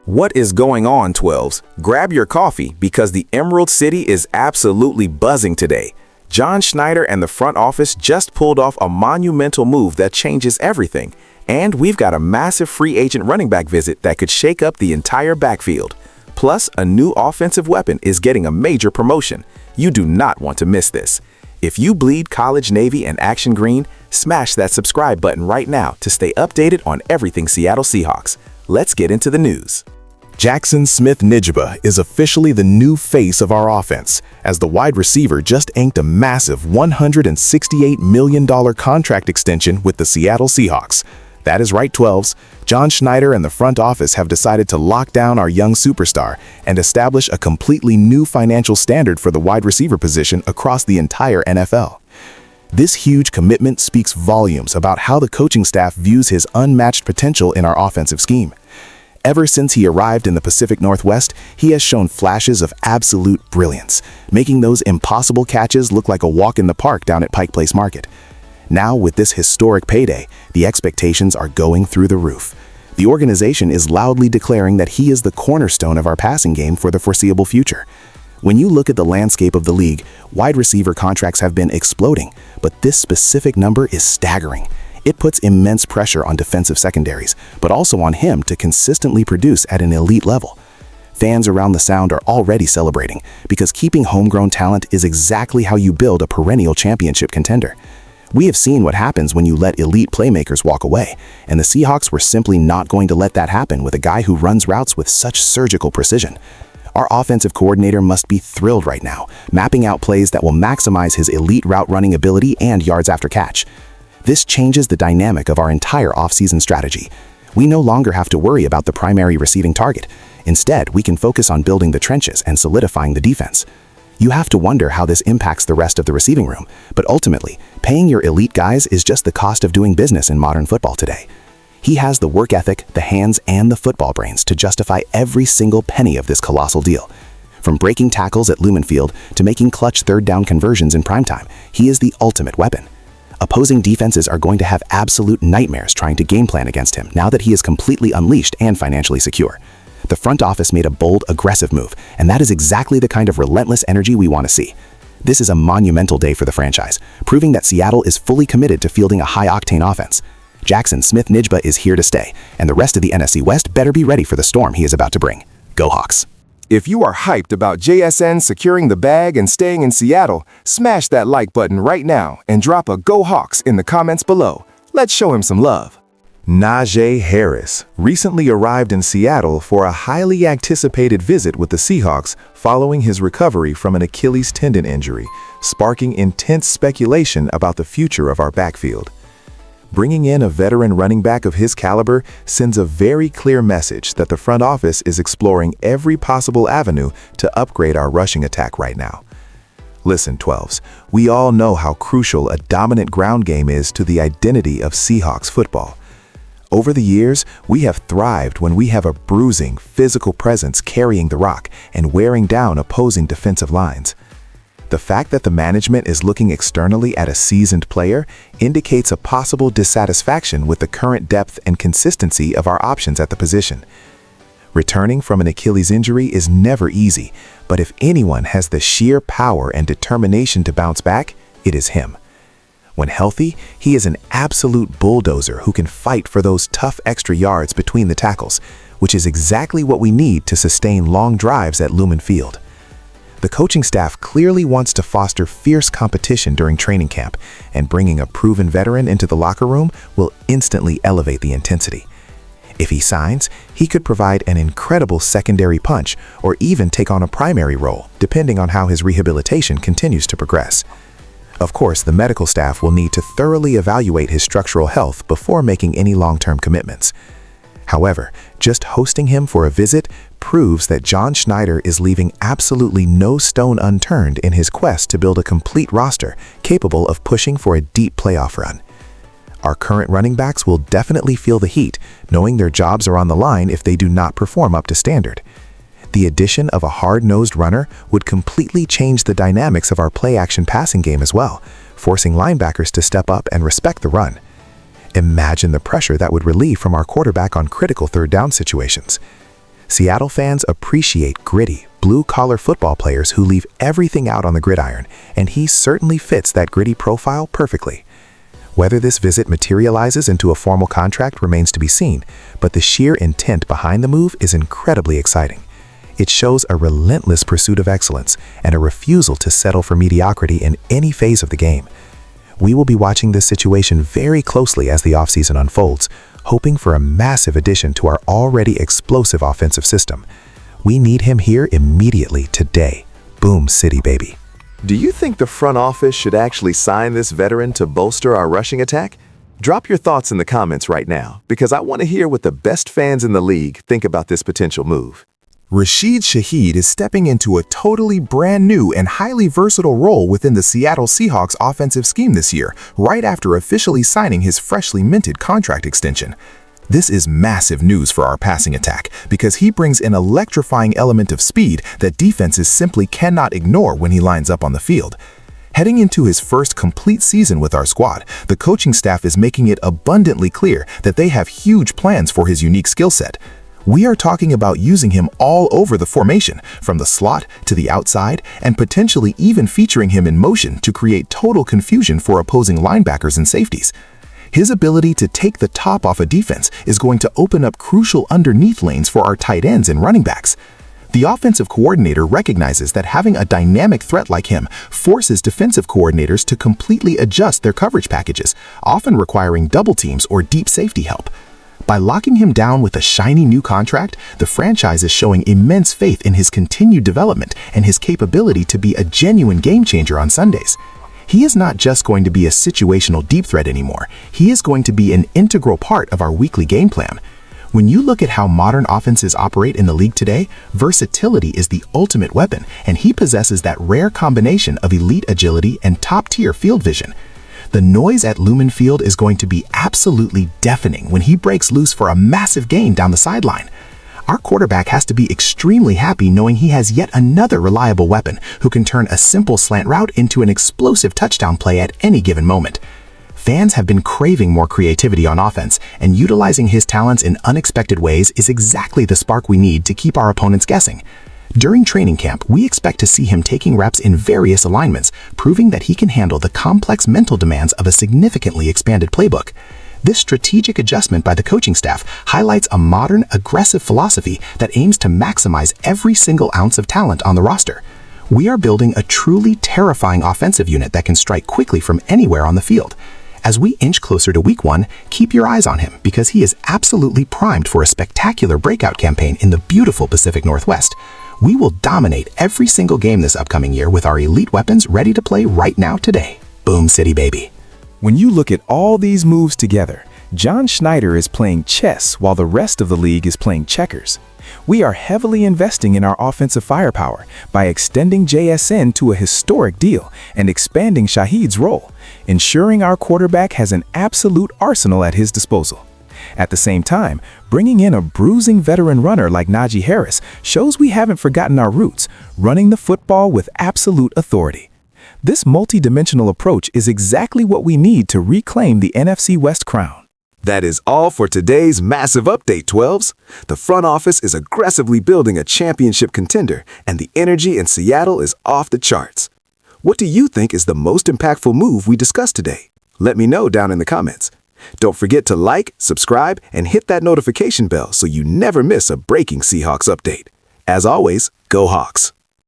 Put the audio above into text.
What is going on, 12s? Grab your coffee because the Emerald City is absolutely buzzing today. John Schneider and the front office just pulled off a monumental move that changes everything. And we've got a massive free agent running back visit that could shake up the entire backfield. Plus, a new offensive weapon is getting a major promotion. You do not want to miss this. If you bleed college navy and action green, smash that subscribe button right now to stay updated on everything Seattle Seahawks. Let's get into the news. Jackson Smith-Njigba is officially the new face of our offense, as the wide receiver just inked a massive $168 million contract extension with the Seattle Seahawks. That is right, 12s. John Schneider and the front office have decided to lock down our young superstar and establish a completely new financial standard for the wide receiver position across the entire NFL. This huge commitment speaks volumes about how the coaching staff views his unmatched potential in our offensive scheme. Ever since he arrived in the Pacific Northwest, he has shown flashes of absolute brilliance, making those impossible catches look like a walk in the park down at Pike Place Market. Now, with this historic payday, the expectations are going through the roof. The organization is loudly declaring that he is the cornerstone of our passing game for the foreseeable future. When you look at the landscape of the league, wide receiver contracts have been exploding, but this specific number is staggering. It puts immense pressure on defensive secondaries, but also on him to consistently produce at an elite level. Fans around the Sound are already celebrating, because keeping homegrown talent is exactly how you build a perennial championship contender. We have seen what happens when you let elite playmakers walk away, and the Seahawks were simply not going to let that happen with a guy who runs routes with such surgical precision. Our offensive coordinator must be thrilled right now, mapping out plays that will maximize his elite route running ability and yards after catch. This changes the dynamic of our entire offseason strategy. We no longer have to worry about the primary receiving target. Instead, we can focus on building the trenches and solidifying the defense. You have to wonder how this impacts the rest of the receiving room, but ultimately, paying your elite guys is just the cost of doing business in modern football today. He has the work ethic, the hands, and the football brains to justify every single penny of this colossal deal. From breaking tackles at Lumen Field to making clutch third-down conversions in primetime, he is the ultimate weapon. Opposing defenses are going to have absolute nightmares trying to game plan against him now that he is completely unleashed and financially secure. The front office made a bold, aggressive move, and that is exactly the kind of relentless energy we want to see. This is a monumental day for the franchise, proving that Seattle is fully committed to fielding a high-octane offense. Jackson Smith-Njigba is here to stay, and the rest of the NFC West better be ready for the storm he is about to bring. Go Hawks! If you are hyped about JSN securing the bag and staying in Seattle, smash that like button right now and drop a Go Hawks in the comments below. Let's show him some love. Najee Harris recently arrived in Seattle for a highly anticipated visit with the Seahawks following his recovery from an Achilles tendon injury, sparking intense speculation about the future of our backfield. Bringing in a veteran running back of his caliber sends a very clear message that the front office is exploring every possible avenue to upgrade our rushing attack right now. Listen, 12s, we all know how crucial a dominant ground game is to the identity of Seahawks football. Over the years, we have thrived when we have a bruising, physical presence carrying the rock and wearing down opposing defensive lines. The fact that the management is looking externally at a seasoned player indicates a possible dissatisfaction with the current depth and consistency of our options at the position. Returning from an Achilles injury is never easy, but if anyone has the sheer power and determination to bounce back, it is him. When healthy, he is an absolute bulldozer who can fight for those tough extra yards between the tackles, which is exactly what we need to sustain long drives at Lumen Field. The coaching staff clearly wants to foster fierce competition during training camp, and bringing a proven veteran into the locker room will instantly elevate the intensity. If he signs, he could provide an incredible secondary punch or even take on a primary role, depending on how his rehabilitation continues to progress. Of course, the medical staff will need to thoroughly evaluate his structural health before making any long-term commitments. However, just hosting him for a visit proves that John Schneider is leaving absolutely no stone unturned in his quest to build a complete roster capable of pushing for a deep playoff run. Our current running backs will definitely feel the heat, knowing their jobs are on the line if they do not perform up to standard. The addition of a hard-nosed runner would completely change the dynamics of our play-action passing game as well, forcing linebackers to step up and respect the run. Imagine the pressure that would relieve from our quarterback on critical third down situations. Seattle fans appreciate gritty, blue-collar football players who leave everything out on the gridiron, and he certainly fits that gritty profile perfectly. Whether this visit materializes into a formal contract remains to be seen, but the sheer intent behind the move is incredibly exciting. It shows a relentless pursuit of excellence and a refusal to settle for mediocrity in any phase of the game. We will be watching this situation very closely as the offseason unfolds, hoping for a massive addition to our already explosive offensive system. We need him here immediately today. Boom City, baby. Do you think the front office should actually sign this veteran to bolster our rushing attack? Drop your thoughts in the comments right now, because I want to hear what the best fans in the league think about this potential move. Rashid Shaheed is stepping into a totally brand new and highly versatile role within the Seattle Seahawks offensive scheme this year, right after officially signing his freshly minted contract extension. This is massive news for our passing attack because he brings an electrifying element of speed that defenses simply cannot ignore when he lines up on the field. Heading into his first complete season with our squad, the coaching staff is making it abundantly clear that they have huge plans for his unique skill set. We are talking about using him all over the formation, from the slot to the outside, and potentially even featuring him in motion to create total confusion for opposing linebackers and safeties. His ability to take the top off a defense is going to open up crucial underneath lanes for our tight ends and running backs. The offensive coordinator recognizes that having a dynamic threat like him forces defensive coordinators to completely adjust their coverage packages, often requiring double teams or deep safety help. By locking him down with a shiny new contract, the franchise is showing immense faith in his continued development and his capability to be a genuine game changer on Sundays. He is not just going to be a situational deep threat anymore. He is going to be an integral part of our weekly game plan. When you look at how modern offenses operate in the league today, versatility is the ultimate weapon, and he possesses that rare combination of elite agility and top-tier field vision. The noise at Lumen Field is going to be absolutely deafening when he breaks loose for a massive gain down the sideline. Our quarterback has to be extremely happy knowing he has yet another reliable weapon who can turn a simple slant route into an explosive touchdown play at any given moment. Fans have been craving more creativity on offense, and utilizing his talents in unexpected ways is exactly the spark we need to keep our opponents guessing. During training camp, we expect to see him taking reps in various alignments, proving that he can handle the complex mental demands of a significantly expanded playbook. This strategic adjustment by the coaching staff highlights a modern, aggressive philosophy that aims to maximize every single ounce of talent on the roster. We are building a truly terrifying offensive unit that can strike quickly from anywhere on the field. As we inch closer to Week 1, keep your eyes on him because he is absolutely primed for a spectacular breakout campaign in the beautiful Pacific Northwest. We will dominate every single game this upcoming year with our elite weapons ready to play right now today. Boom City, baby. When you look at all these moves together, John Schneider is playing chess while the rest of the league is playing checkers. We are heavily investing in our offensive firepower by extending JSN to a historic deal and expanding Shaheed's role, ensuring our quarterback has an absolute arsenal at his disposal. At the same time, bringing in a bruising veteran runner like Najee Harris shows we haven't forgotten our roots, running the football with absolute authority. This multi-dimensional approach is exactly what we need to reclaim the NFC West crown. That is all for today's massive update, 12s. The front office is aggressively building a championship contender, and the energy in Seattle is off the charts. What do you think is the most impactful move we discussed today? Let me know down in the comments. Don't forget to like, subscribe, and hit that notification bell so you never miss a breaking Seahawks update. As always, go Hawks!